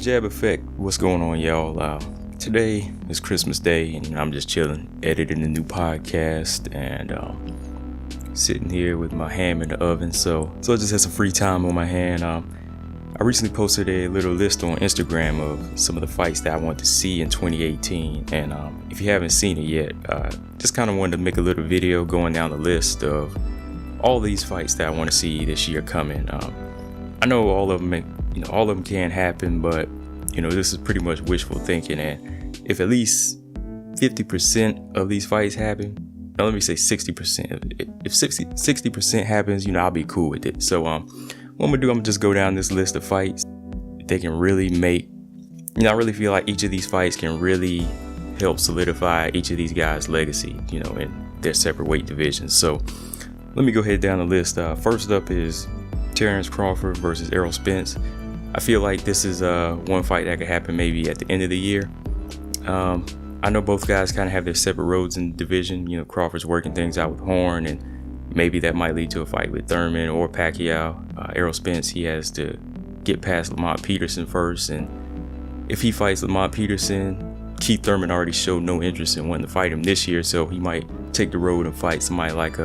Jab Effect, what's going on, y'all? Today is Christmas Day, and I'm just chilling, editing a new podcast, and sitting here with my ham in the oven. So I just had some free time on my hand. I recently posted a little list on Instagram of some of the fights that I want to see in 2018, and if you haven't seen it yet, just kind of wanted to make a little video going down the list of all these fights that I want to see this year coming. I know all of them can happen, but this is pretty much wishful thinking. And if at least 50% of these fights happen, now let me say 60%. If 60% happens, I'll be cool with it. So what I'm gonna do, I'm gonna just go down this list of fights. They can really make, I really feel like each of these fights can really help solidify each of these guys' legacy, in their separate weight divisions. So let me go ahead down the list. First up is Terrence Crawford versus Errol Spence. I feel like this is one fight that could happen maybe at the end of the year. I know both guys kind of have their separate roads in the division. Crawford's working things out with Horn, and maybe that might lead to a fight with Thurman or Pacquiao. Errol Spence, he has to get past Lamont Peterson first, and if he fights Lamont Peterson, Keith Thurman already showed no interest in wanting to fight him this year, so he might take the road and fight somebody like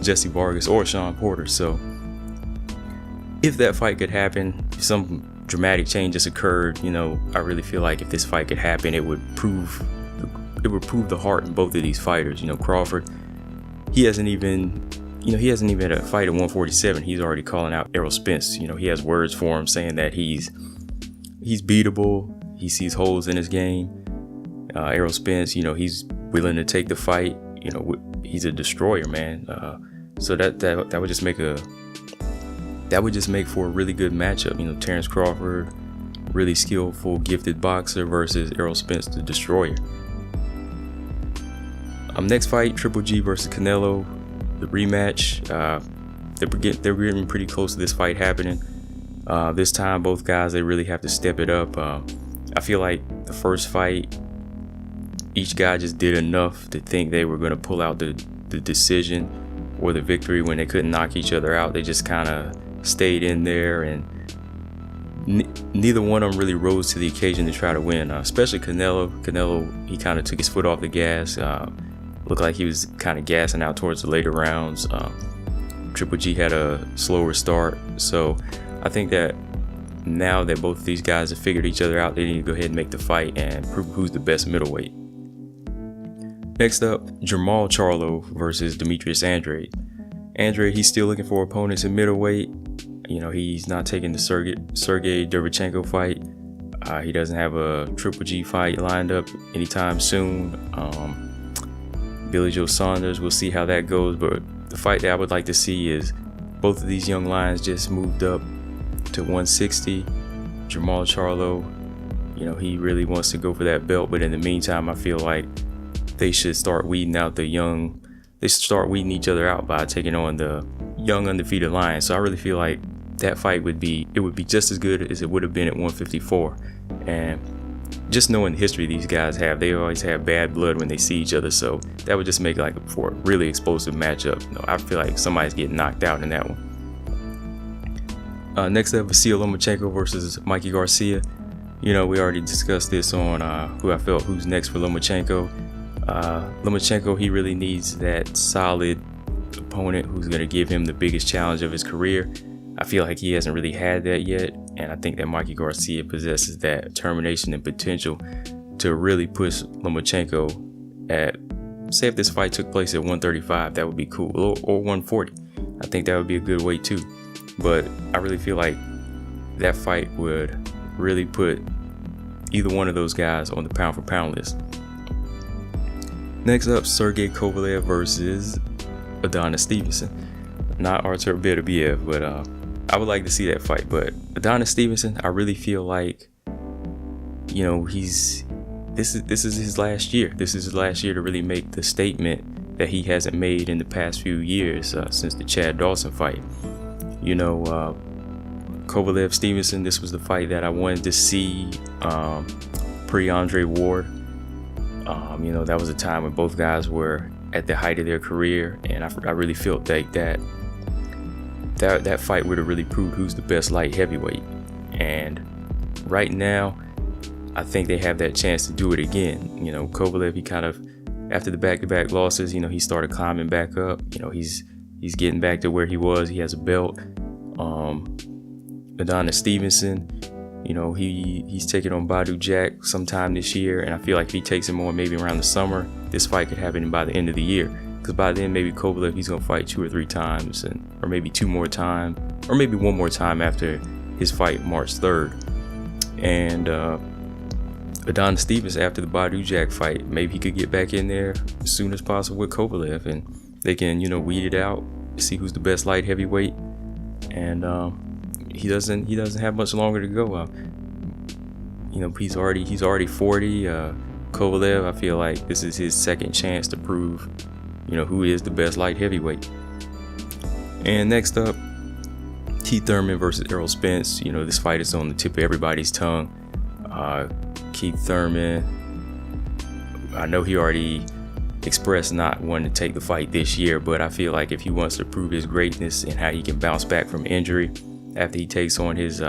Jesse Vargas or Sean Porter. So if that fight could happen, if some dramatic changes occurred, I really feel like if this fight could happen, it would prove the heart in both of these fighters. Crawford, he hasn't even had a fight at 147. He's already calling out Errol Spence. He has words for him saying that he's beatable. He sees holes in his game. Errol Spence, he's willing to take the fight. He's a destroyer, man. So that would just make for a really good matchup. Terrence Crawford, really skillful, gifted boxer, versus Errol Spence, the destroyer. Next fight, Triple G versus Canelo, the rematch. They're getting pretty close to this fight happening. This time, both guys, they really have to step it up. I feel like the first fight, each guy just did enough to think they were going to pull out the decision or the victory when they couldn't knock each other out. They just kind of stayed in there, and neither one of them really rose to the occasion to try to win, especially Canelo. He kind of took his foot off the gas. Looked like he was kind of gassing out towards the later rounds. Triple G had a slower start, so I think that now that both of these guys have figured each other out, they need to go ahead and make the fight and prove who's the best middleweight. Next up, Jermall Charlo versus Demetrius Andrade. Andrade, he's still looking for opponents in middleweight. He's not taking the Sergey Derevchenko fight. He doesn't have a Triple G fight lined up anytime soon. Billy Joe Saunders, we'll see how that goes. But the fight that I would like to see is both of these young lions just moved up to 160. Jermall Charlo, he really wants to go for that belt. But in the meantime, I feel like they should start weeding out they should start weeding each other out by taking on the young undefeated lions. So I really feel like that fight would be just as good as it would have been at 154. And just knowing the history these guys have, they always have bad blood when they see each other. So that would just make for a really explosive matchup. I feel like somebody's getting knocked out in that one. Next up, Vasyl Lomachenko versus Mikey Garcia. We already discussed this on who's next for Lomachenko. Lomachenko, he really needs that solid opponent who's going to give him the biggest challenge of his career. I feel like he hasn't really had that yet, and I think that Mikey Garcia possesses that determination and potential to really push Lomachenko at, say if this fight took place at 135, that would be cool, or 140. I think that would be a good weight too. But I really feel like that fight would really put either one of those guys on the pound for pound list. Next up, Sergey Kovalev versus Adonis Stevenson. Not Artur Beterbiev, but I would like to see that fight. But Adonis Stevenson, I really feel like, this is his last year. This is his last year to really make the statement that he hasn't made in the past few years since the Chad Dawson fight. Kovalev Stevenson, this was the fight that I wanted to see pre-Andre Ward. That was a time when both guys were at the height of their career, and I really felt that fight would have really proved who's the best light heavyweight. And right now, I think they have that chance to do it again. You know, Kovalev, he kind of, after the back-to-back losses, you know, he started climbing back up. You know, he's getting back to where he was. He has a belt. Adonis Stevenson, you know, he's taking on Badu Jack sometime this year, and I feel like if he takes him on maybe around the summer, this fight could happen by the end of the year. Because by then, maybe Kovalev, he's gonna fight 2 or 3 times, or maybe 2 more times, or maybe 1 more time after his fight March 3rd. And Adonis Stevenson, after the Badu Jack fight, maybe he could get back in there as soon as possible with Kovalev, and they can, you know, weed it out, see who's the best light heavyweight. And he doesn't have much longer to go. You know, he's already 40. Kovalev, I feel like this is his second chance to prove, you know, who is the best light heavyweight. And next up, Keith Thurman versus Errol Spence. You know, this fight is on the tip of everybody's tongue. Keith Thurman, I know he already expressed not wanting to take the fight this year, but I feel like if he wants to prove his greatness and how he can bounce back from injury after he takes on his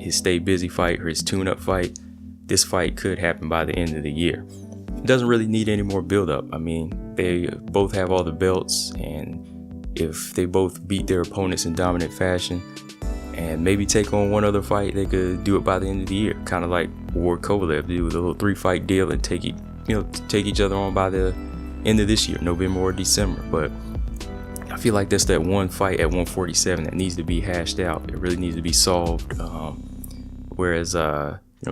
stay busy fight or his tune-up fight, this fight could happen by the end of the year. It doesn't really need any more build-up. I mean, they both have all the belts, and if they both beat their opponents in dominant fashion and maybe take on one other fight, they could do it by the end of the year, kind of like Ward Kovalev did with a little 3-fight deal and take each other on by the end of this year, November or December. But I feel like that's that one fight at 147 that needs to be hashed out. It really needs to be solved. Whereas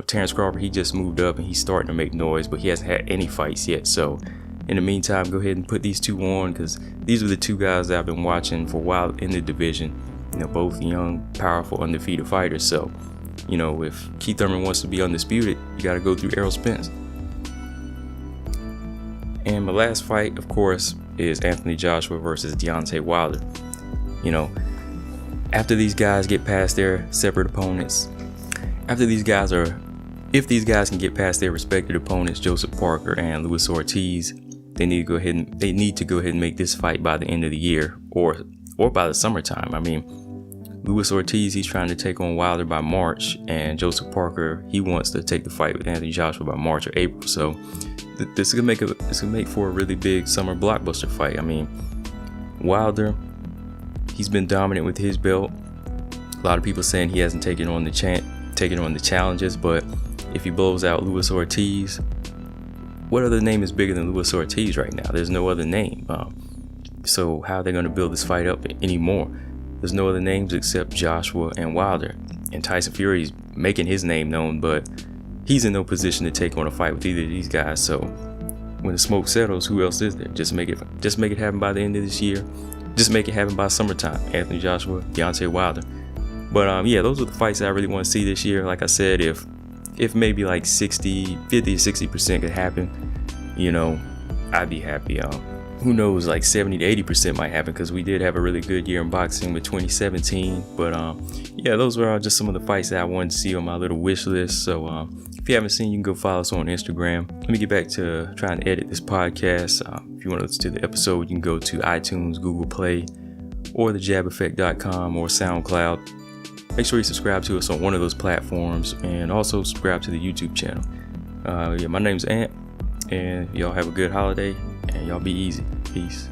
Terrence Crawford, he just moved up and he's starting to make noise, but he hasn't had any fights yet. So in the meantime, go ahead and put these 2 on, because these are the 2 guys that I've been watching for a while in the division. You know, both young, powerful, undefeated fighters. So, you know, if Keith Thurman wants to be undisputed, you got to go through Errol Spence. And my last fight, of course, is Anthony Joshua versus Deontay Wilder. You know, after these guys get past their separate opponents, if these guys can get past their respective opponents, Joseph Parker and Luis Ortiz, they need to go ahead and make this fight by the end of the year or by the summertime. I mean, Luis Ortiz, he's trying to take on Wilder by March, and Joseph Parker, he wants to take the fight with Anthony Joshua by March or April. So this is gonna make for a really big summer blockbuster fight. I mean, Wilder, he's been dominant with his belt. A lot of people saying he hasn't taken on the challenges, but if he blows out Luis Ortiz, what other name is bigger than Luis Ortiz right now? There's no other name. So how are they going to build this fight up anymore? There's no other names except Joshua and Wilder. And Tyson Fury's making his name known, but he's in no position to take on a fight with either of these guys. So when the smoke settles, who else is there? Just make it happen by the end of this year. Just make it happen by summertime. Anthony Joshua, Deontay Wilder. But yeah, those are the fights that I really want to see this year. Like I said, if maybe like 50 to 60% could happen, you know, I'd be happy. Who knows, like 70 to 80% might happen, because we did have a really good year in boxing with 2017. But yeah, those were just some of the fights that I wanted to see on my little wish list. So if you haven't seen, you can go follow us on Instagram. Let me get back to trying to edit this podcast. If you want to listen to the episode, you can go to iTunes, Google Play, or thejabeffect.com or SoundCloud. Make sure you subscribe to us on one of those platforms, and also subscribe to the YouTube channel. Yeah, my name's Ant, and y'all have a good holiday, and y'all be easy. Peace.